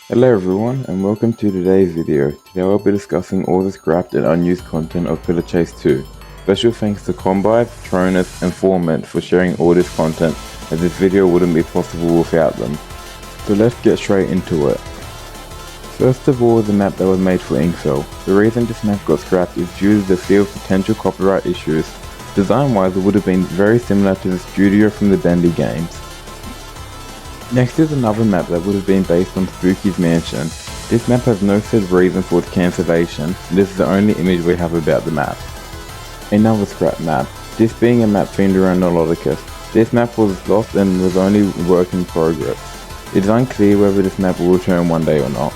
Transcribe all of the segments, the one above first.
Hello everyone and welcome to today's video. Today I'll be discussing all the scrapped and unused content of Pillar Chase 2. Special thanks to Combive, Tronus and Formant for sharing all this content, as this video wouldn't be possible without them. So let's get straight into it. First of all, the map that was made for Inkcell. The reason this map got scrapped is due to the fear of potential copyright issues. Design wise, it would have been very similar to the studio from the Bendy games. Next is another map that would have been based on Spooky's mansion. This map has no said reason for its cancellation, and this is the only image we have about the map. Another scrap map, this being a map themed around Noloticus. This map was lost and was only work in progress. It is unclear whether this map will return one day or not.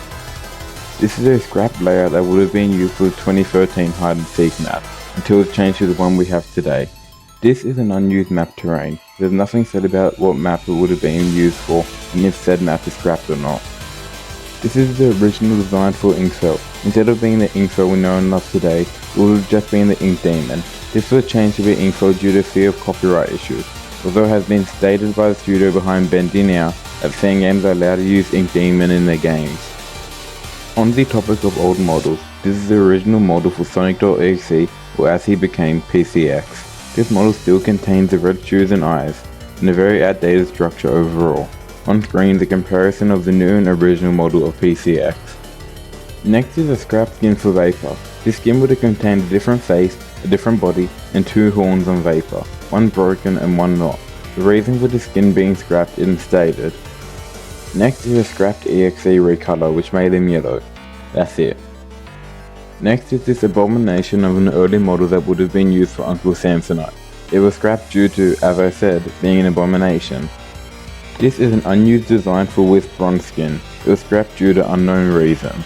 This is a scrap layout that would have been used for the 2013 hide and seek map, until it changed to the one we have today. This is an unused map terrain. There's nothing said about what map it would have been used for and if said map is scrapped or not. This is the original design for Inkcell. Instead of being the Inkcell we know and love today, it would have just been the Ink Demon. This was changed to be Inkcell due to fear of copyright issues, although it has been stated by the studio behind Bendy now that fan games are allowed to use Ink Demon in their games. On the topic of old models, this is the original model for Sonic.exe, or as he became, PCX. This model still contains the red shoes and eyes, and a very outdated structure overall. On screen, the comparison of the new and original model of PCX. Next is a scrap skin for Vapor. This skin would have contained a different face, a different body, and two horns on Vapor, one broken and one not. The reason for the skin being scrapped isn't stated. Next is a scrapped EXE recolor which made him yellow. That's it. Next is this abomination of an early model that would have been used for Uncle Samsonite. It was scrapped due to, as I said, being an abomination. This is an unused design for Wisp bronze skin. It was scrapped due to unknown reasons.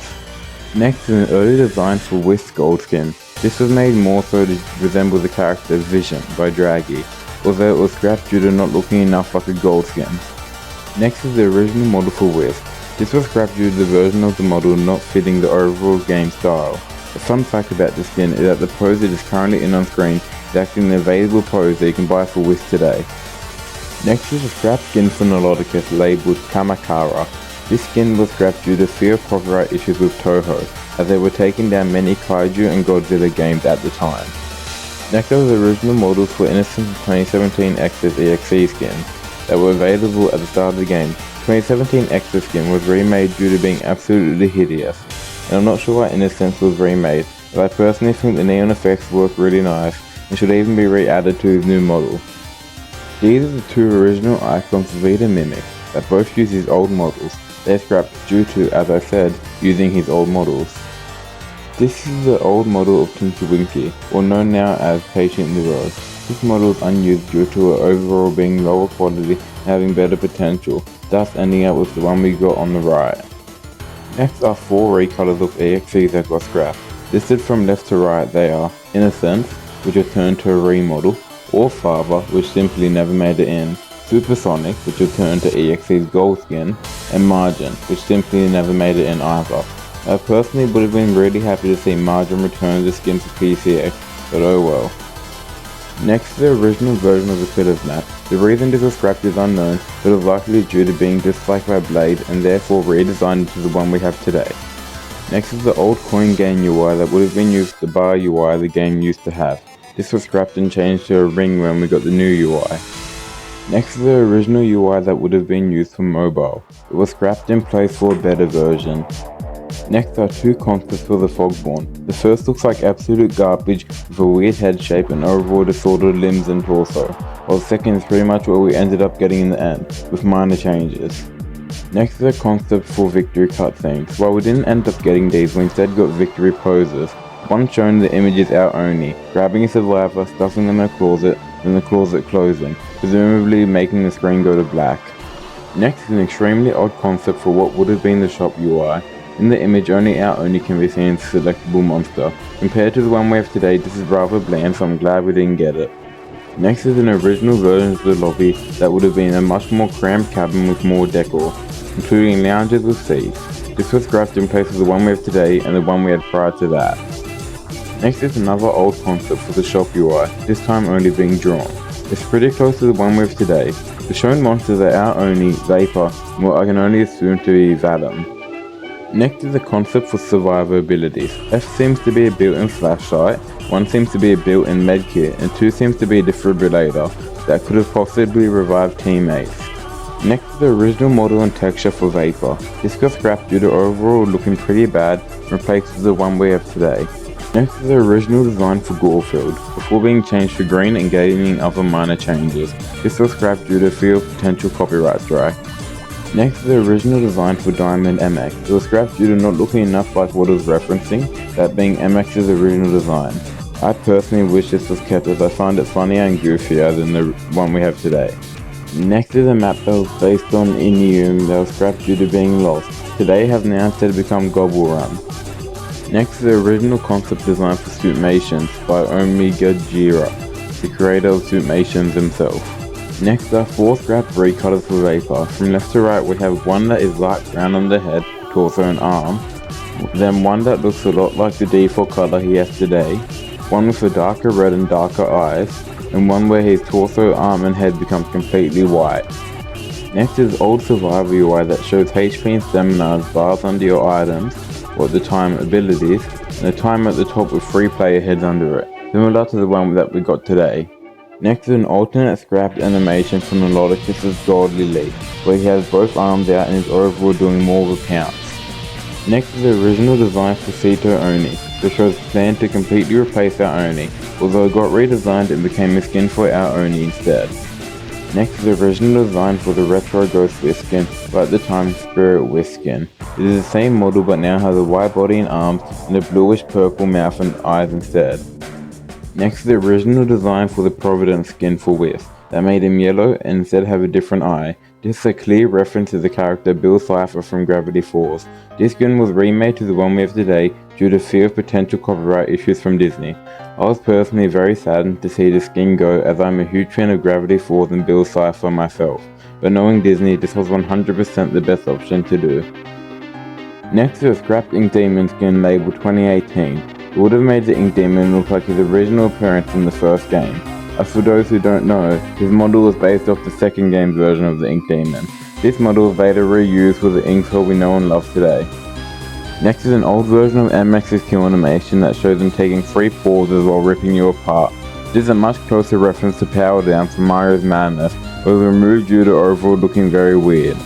Next is an early design for Wisp gold skin. This was made more so to resemble the character Vision by Draggy, although it was scrapped due to not looking enough like a gold skin. Next is the original model for Wisp. This was scrapped due to the version of the model not fitting the overall game style. A fun fact about this skin is that the pose it is currently in on screen is actually an available pose that you can buy for Wisp today. Next is a scrap skin for Noloticus labelled Kamakara. This skin was scrapped due to fear of copyright issues with Toho, as they were taking down many Kaiju and Godzilla games at the time. Next are the original models for Innocence 2017 X's EXE skins that were available at the start of the game. 2017 X's skin was remade due to being absolutely hideous. And I'm not sure why Innocence was remade, but I personally think the neon effects work really nice and should even be re-added to his new model. These are the two original icons of Vita Mimic that both use his old models. They're scrapped due to, as I said, using his old models. This is the old model of Tinky Winky, or known now as Patient in the Road. This model is unused due to it overall being lower quality and having better potential, thus ending up with the one we got on the right. Next are 4 recolors of EXEs that got scrapped. Listed from left to right they are Innocence, which was turned to a remodel, All Father, which simply never made it in, Supersonic, which was turned to EXE's gold skin, and Margin, which simply never made it in either. I personally would have been really happy to see Margin return the skin for PCX, but oh well. Next is the original version of the Pillars map. The reason this was scrapped is unknown, but is likely due to being disliked by Blade and therefore redesigned to the one we have today. Next is the old coin game UI that would have been used to the bar UI the game used to have. This was scrapped and changed to a ring when we got the new UI. Next is the original UI that would have been used for mobile. It was scrapped in place for a better version. Next are 2 concepts for the Fogborn. The first looks like absolute garbage with a weird head shape and overall disordered limbs and torso, while the second is pretty much what we ended up getting in the end, with minor changes. Next is a concept for victory cutscenes. While we didn't end up getting these, we instead got victory poses. One shown the image is out only, grabbing a survivor, stuffing them in a closet, then the closet closing, presumably making the screen go to black. Next is an extremely odd concept for what would have been the shop UI. In the image, only out only can be seen as a selectable monster. Compared to the one we have today, this is rather bland, so I'm glad we didn't get it. Next is an original version of the lobby that would have been a much more cramped cabin with more decor, including lounges with seats. This was scrapped in place of the one we have today and the one we had prior to that. Next is another old concept for the shop UI, this time only being drawn. It's pretty close to the one we have today. The shown monsters are out only, Vapor, and what I can only assume to be Vadim. Next is the concept for survivabilities. F seems to be a built-in flashlight, 1 seems to be a built-in medkit, and 2 seems to be a defibrillator that could have possibly revived teammates. Next is the original model and texture for Vapor. This got scrapped due to overall looking pretty bad and replaced with the one we have today. Next is the original design for Gorefield, before being changed to green and gaining other minor changes. This was scrapped due to fear of potential copyright strike. Next is the original design for Diamond MX. It was scrapped due to not looking enough like what it was referencing, that being MX's original design. I personally wish this was kept as I find it funnier and goofier than the one we have today. Next is a map that was based on Unused that was scrapped due to being lost. Today have now instead become Gobble Run. Next is the original concept design for Suitmations by Omega Jira, the creator of Suitmations himself. Next are 4 scrapped recolors for Vapor. From left to right we have one that is light brown on the head, torso and arm, then one that looks a lot like the default color he has today, one with a darker red and darker eyes, and one where his torso, arm and head becomes completely white. Next is old survival UI that shows HP and stamina as bars under your items, or at the time abilities, and a time at the top with 3 player heads under it, similar to the one that we got today. Next is an alternate scrapped animation from Melodicus' Godly Leap, where he has both arms out and is overall doing more of a pounce. Next is the original design for Sito Oni, which shows a plan to completely replace our Oni, although it got redesigned and became a skin for our Oni instead. Next is the original design for the retro Ghost Wisp skin, but at the time Spirit Wisp skin. It is the same model but now has a white body and arms and a bluish purple mouth and eyes instead. Next is the original design for the Providence skin for Wisp, that made him yellow and instead have a different eye. This is a clear reference to the character Bill Cipher from Gravity Falls. This skin was remade to the one we have today due to fear of potential copyright issues from Disney. I was personally very saddened to see the skin go, as I'm a huge fan of Gravity Falls and Bill Cipher myself, but knowing Disney, this was 100% the best option to do. Next is a scrapped Ink Demon skin labeled 2018. It would have made the Ink Demon look like his original appearance in the first game. As for those who don't know, his model was based off the second game version of the Ink Demon. This model was later reused with the Inkswell we know and love today. Next is an old version of MX's kill animation that shows him taking 3 pauses while ripping you apart. This is a much closer reference to Power Down from Mario's Madness, but was removed due to overall looking very weird.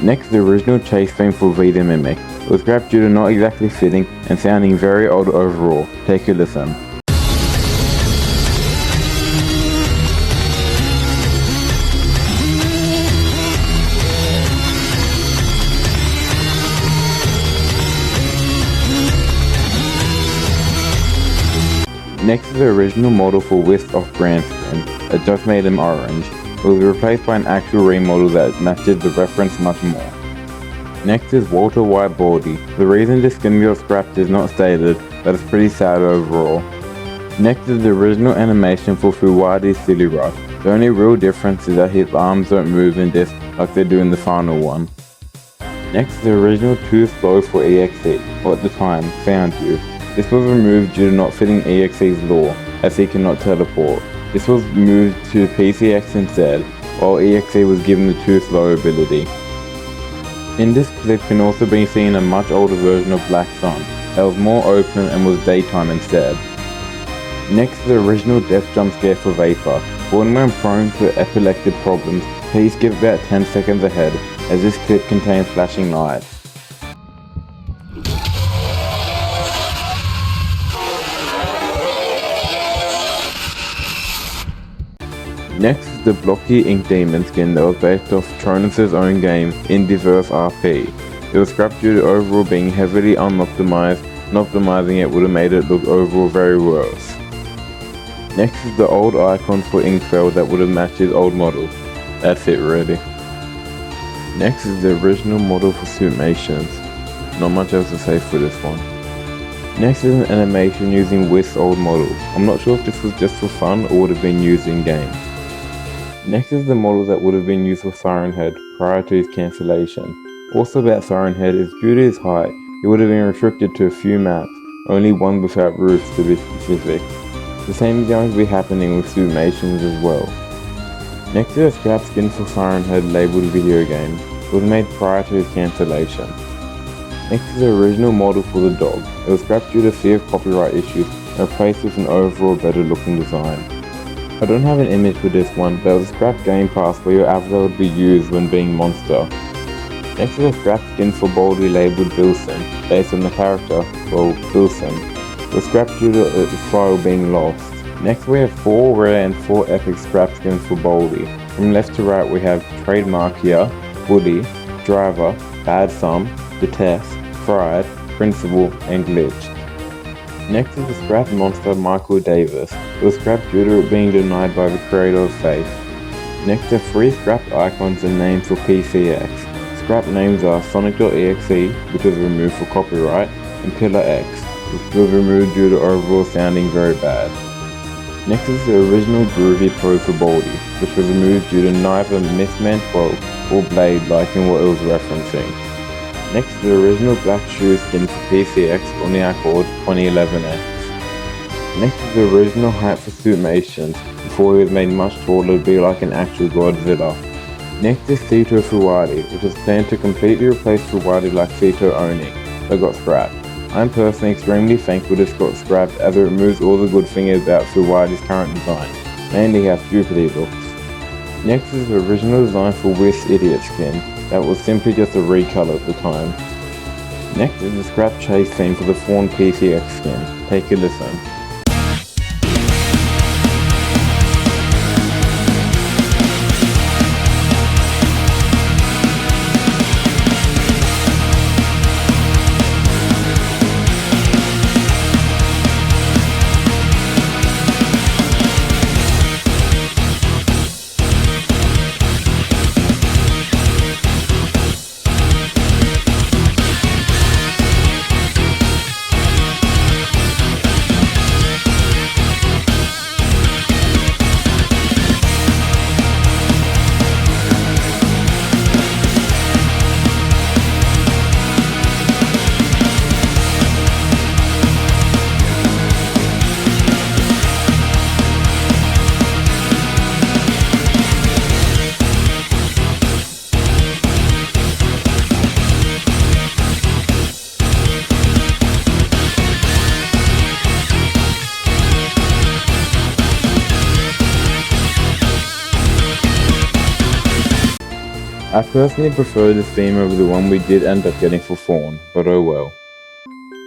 Next is the original chase theme for Vita Mimic. It was scrapped due to not exactly fitting and sounding very old overall. Take a listen. Next is the original model for Wisp off-brand skin, that just made him orange. It was replaced by an actual remodel that matches the reference much more. Next is Walter White Baldy. The reason this skin got scrapped is not stated, but it's pretty sad overall. Next is the original animation for Fuwadi's Silly Rush. The only real difference is that his arms don't move in this like they do in the final one. Next is the original Tooth Blow for EXE, or at the time, Found You. This was removed due to not fitting EXE's lore, as he cannot teleport. This was moved to PCX instead, while EXE was given the Tooth Blow ability. In this clip can also be seen a much older version of Black Sun, that was more open and was daytime instead. Next is the original death jump scare for Vapor. Born when prone to epileptic problems, please give about 10 seconds ahead, as this clip contains flashing lights. Next is the blocky Ink Demon skin that was based off Tronus' own game, Indiverse RP. It was scrapped due to overall being heavily unoptimized, and optimizing it would have made it look overall very worse. Next is the old icon for Inkswell that would have matched his old model. That's it really. Next is the original model for Suitmations. Not much else to say for this one. Next is an animation using Wisp's old model. I'm not sure if this was just for fun or would have been used in game. Next is the model that would have been used for Siren Head prior to his cancellation. Also about Siren Head is due to his height, he would have been restricted to a few maps, only one without roofs to be specific. The same is going to be happening with Suitmations as well. Next is a scrap skin for Siren Head labelled video game. It was made prior to his cancellation. Next is the original model for the dog. It was scrapped due to fear of copyright issues and replaced with an overall better looking design. I don't have an image for this one, but it was a scrapped game pass where your avatar would be used when being monster. Next is a scrapped skin for boldly labelled Bilson, based on the character, well, Bilson. It was scrapped due to its file being lost. Next we have 4 rare and 4 epic scrap skins for Baldy. From left to right we have Trademark here, Woody, Driver, Bad Sum, Detest, Fried, Principal, and Glitch. Next is the scrapped monster Michael Davis. It was scrapped due to it being denied by the creator of Faith. Next are 3 scrapped icons and names for PCX. Scrap names are Sonic.exe, which was removed for copyright, and Pillar X, which was removed due to overall sounding very bad. Next is the original Groovy pose for Baldy, which was removed due to neither Mistman 12 or Blade liking what it was referencing. Next is the original black shoe skin for PCX on the Accord 2011X. Next is the original height for Suitmations, before he was made much taller to be like an actual Godzilla. Next is Sito Fuwadi, which was planned to completely replace Fuwadi like Sito Oni, but got scrapped. I'm personally extremely thankful this got scrapped as it removes all the good things about Fuwadi's current design, mainly how stupid he looks. Next is the original design for Whis Idiot skin, that was simply just a recolor at the time. Next is the scrap chase theme for the Fawn PCX skin, take a listen. I personally prefer this theme over the one we did end up getting for Fawn, but oh well.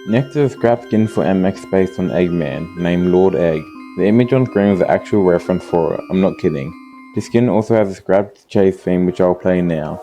Next is a scrap skin for MX based on Eggman, named Lord Egg. The image on screen was the actual reference for it, I'm not kidding. The skin also has a scrapped chase theme which I'll play now.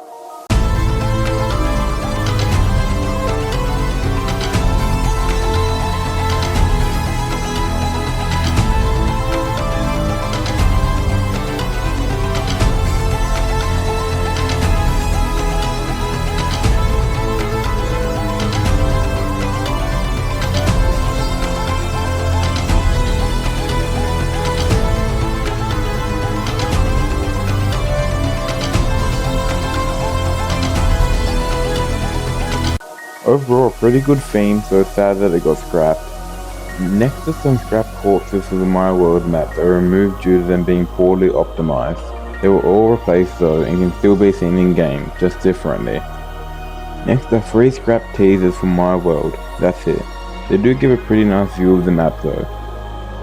Overall, a pretty good theme, so it's sad that it got scrapped. Next are some scrapped corpses for the My World map that were removed due to them being poorly optimized. They were all replaced though and can still be seen in game, just differently. Next are 3 scrapped teasers for My World, that's it. They do give a pretty nice view of the map though.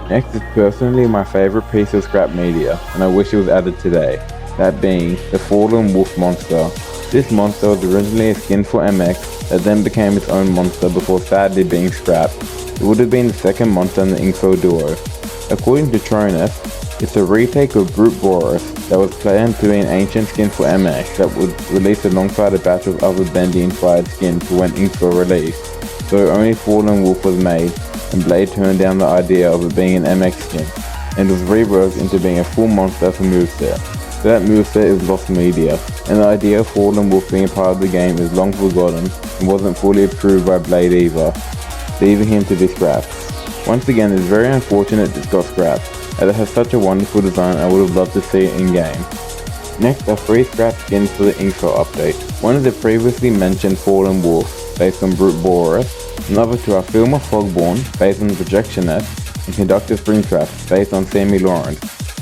Next is personally my favourite piece of scrap media, and I wish it was added today, that being the Fallen Wolf monster. This monster was originally a skin for MX that then became its own monster before sadly being scrapped. It would have been the second monster in the Info duo. According to Tronus, it's a retake of Brute Boris that was planned to be an ancient skin for MX that would release alongside a batch of other Bendy inspired skins for when Info released, so only Fallen Wolf was made, and Blade turned down the idea of it being an MX skin, and was reworked into being a full monster for moveset. So that moveset is lost media, and the idea of Fallen Wolf being a part of the game is long forgotten and wasn't fully approved by Blade either, leaving him to be scrapped. Once again, it's very unfortunate this got scrapped, as it has such a wonderful design. I would have loved to see it in game. Next are 3 scrapped skins for the Info update. One is the previously mentioned Fallen Wolf, based on Brute Boris, another to our filmer Fogborn, based on Projectionist, and Conductor Springtrap, based on Sammy Lawrence.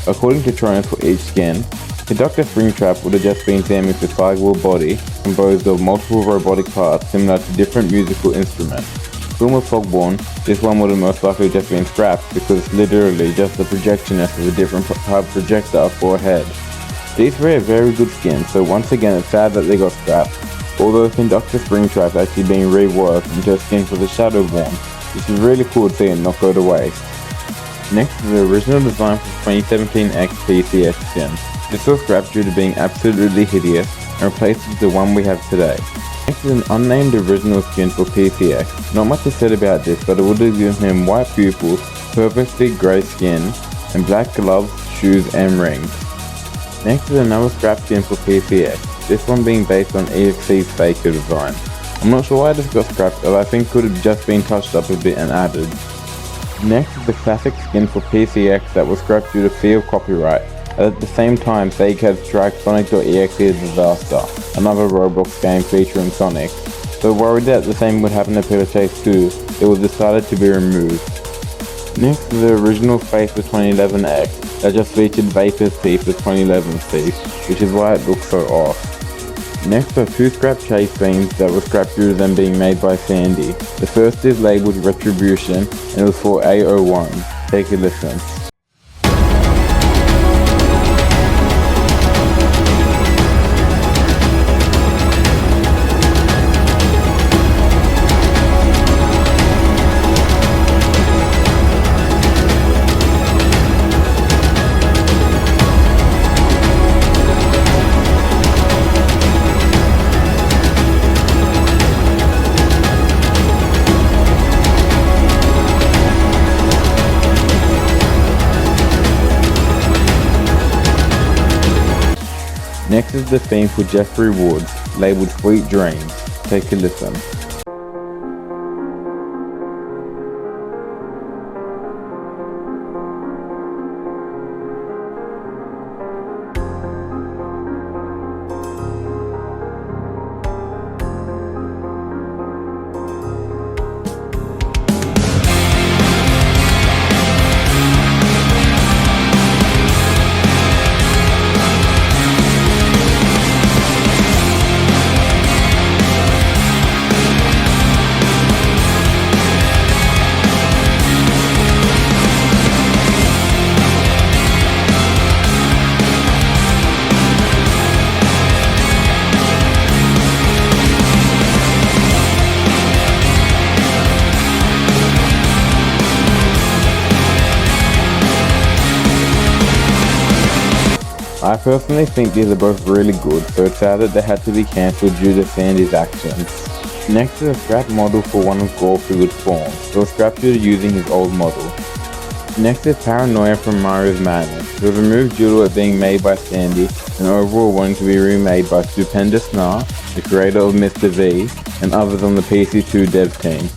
According to Tronus for each skin, Conductor Springtrap would have just been semi-recyclable body composed of multiple robotic parts similar to different musical instruments. Film with Fogborn, this one would have most likely just been scrapped because it's literally just the projectionist of a different type projector for a head. These three are very good skins, so once again it's sad that they got scrapped, although Conductor Springtrap actually being reworked into a skin for the Shadowborn, which is really cool to see and not go to waste. Next is the original design for 2017X PCX skin. This was scrapped due to being absolutely hideous and replaced with the one we have today. Next is an unnamed original skin for PCX. Not much is said about this, but it would have given him white pupils, perfectly grey skin, and black gloves, shoes and rings. Next is another scrap skin for PCX, this one being based on EXC's Faker design. I'm not sure why this got scrapped, but I think could have just been touched up a bit and added. Next is the classic skin for PCX that was scrapped due to fear of copyright. At the same time, Sega had striked Sonic.exe disaster, another Roblox game featuring Sonic. So worried that the same would happen to Pillar Chase 2, it was decided to be removed. Next is the original face of 2011X that just featured Vapor's teeth with 2011's teeth, which is why it looks so off. Next are two scrap chase themes that were scrapped due to them being made by Sandy. The first is labelled Retribution and it was for A01. Take a listen. Next is the theme for Jeffrey Woods, labelled Sweet Dreams. Take a listen. I personally think these are both really good, so it's sad that they had to be cancelled due to Sandy's actions. Next is a scrap model for one of Garfield's forms. It was scrapped due to using his old model. Next is Paranoia from Mario's Madness. It was removed due to it being made by Sandy and overall wanting to be remade by Stupendous Nah, the creator of Mr. V, and others on the PC2 dev team.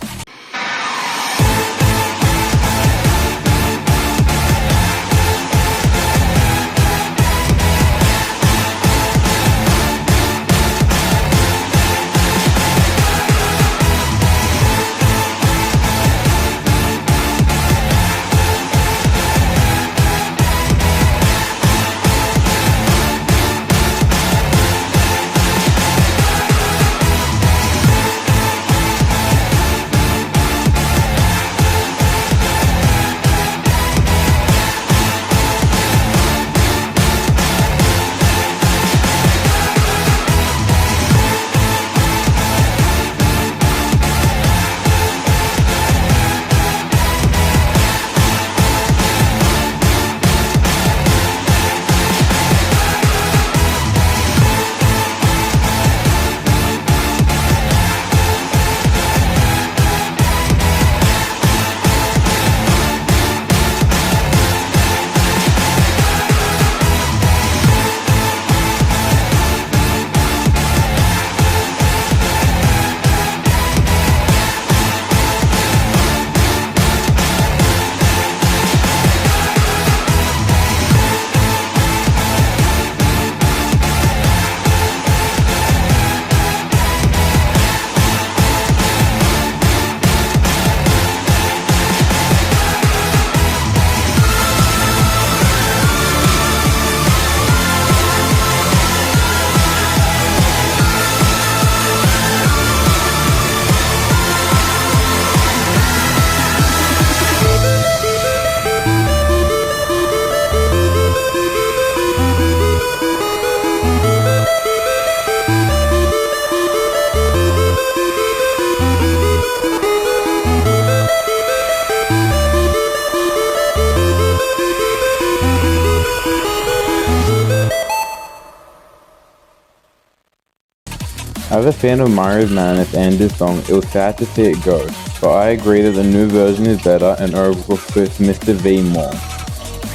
As a fan of Mario's Madness and this song, it was sad to see it go, but I agree that the new version is better and overall fits Mr. V more.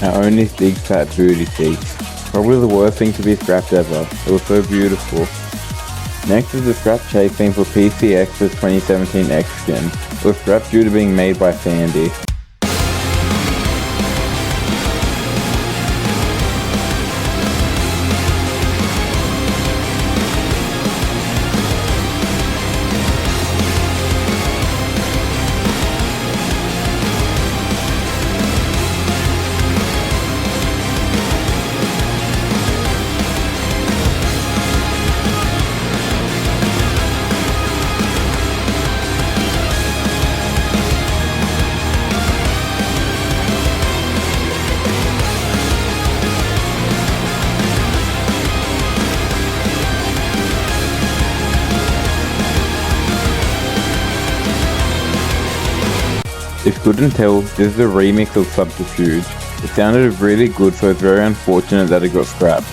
Our only big fat booty cheeks. Probably the worst thing to be scrapped ever. It was so beautiful. Next is the scrap chase theme for PCX's 2017 X skin. It was scrapped due to being made by Sandy. If you couldn't tell, this is a remix of Subterfuge. It sounded really good, so it's very unfortunate that it got scrapped.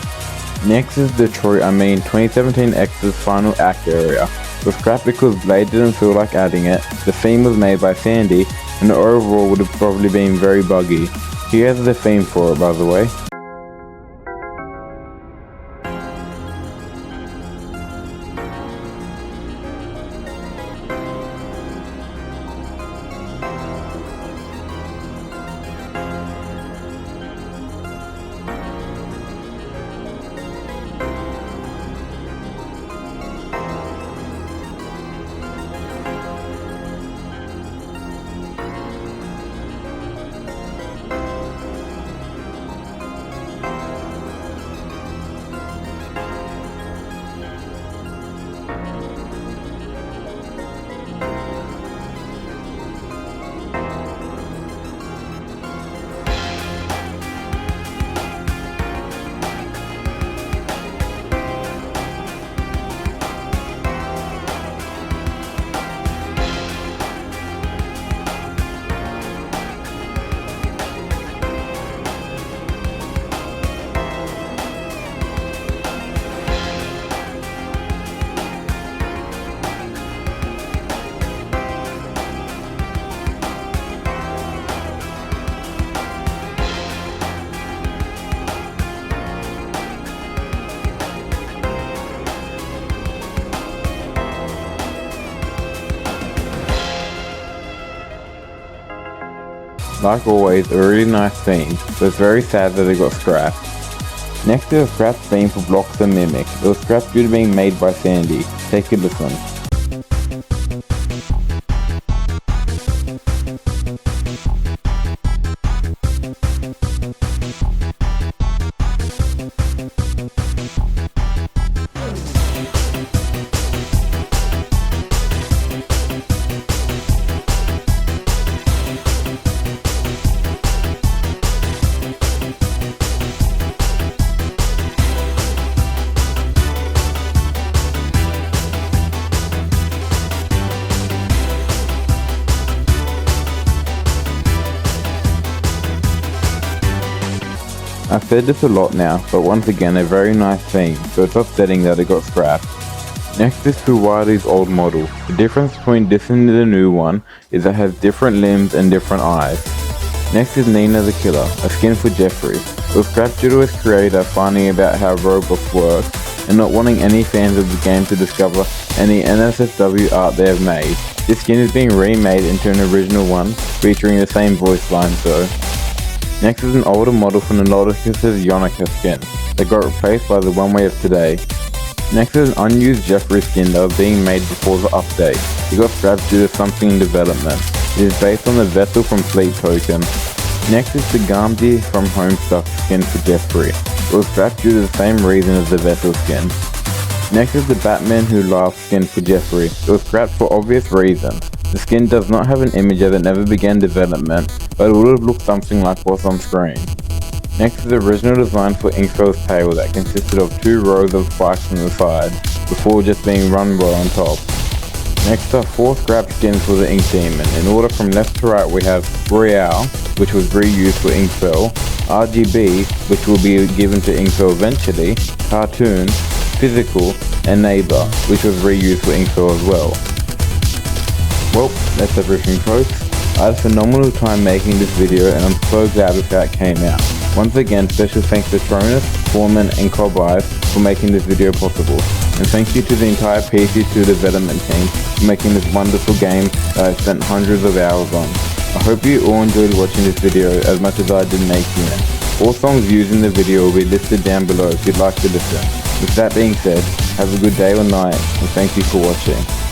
Next is Detroit 2017 X's final act area. It was scrapped because Blade didn't feel like adding it, the theme was made by Sandy, and the overall would have probably been very buggy. Here's the theme for it, by the way. Like always, a really nice theme, but it's very sad that it got scrapped. Next is a scrapped theme for Blocks the Mimic. It was scrapped due to being made by Sandy. Take a listen. I've said this a lot now, but once again a very nice theme, so it's upsetting that it got scrapped. Next is Kuwari's old model. The difference between this and the new one is that it has different limbs and different eyes. Next is Nina the Killer, a skin for Jeffrey. It was scrapped due to its creator finding about how Roblox works and not wanting any fans of the game to discover any NSFW art they have made. This skin is being remade into an original one, featuring the same voice lines though. Next is an older model from the Nauticus' Yonica skin that got replaced by the one we have today. Next is an unused Jeffrey skin that was being made before the update. It got scrapped due to something in development. It is based on the vessel from Fleet Token. Next is the Gamgee from Homestuck skin for Jeffrey. It was scrapped due to the same reason as the vessel skin. Next is the Batman Who Laughs skin for Jeffrey. It was scrapped for obvious reasons. The skin does not have an image as it never began development, but it would have looked something like what's on screen. Next is the original design for Inkfell's tail that consisted of 2 rows of spikes on the side, before just being run raw on top. Next are 4 scrapped skins for the Ink Demon. In order from left to right we have Royale, which was reused for Inkfell, RGB, which will be given to Inkfell eventually, Cartoon, Physical, and Neighbor, which was reused for Inkfill as well. Well, that's everything folks. I had a phenomenal time making this video and I'm so glad with how it came out. Once again, special thanks to Tronus, Foreman and Cobeyes for making this video possible. And thank you to the entire PC2 development team for making this wonderful game that I've spent hundreds of hours on. I hope you all enjoyed watching this video as much as I did making it. All songs used in the video will be listed down below if you'd like to listen. With that being said, have a good day or night and thank you for watching.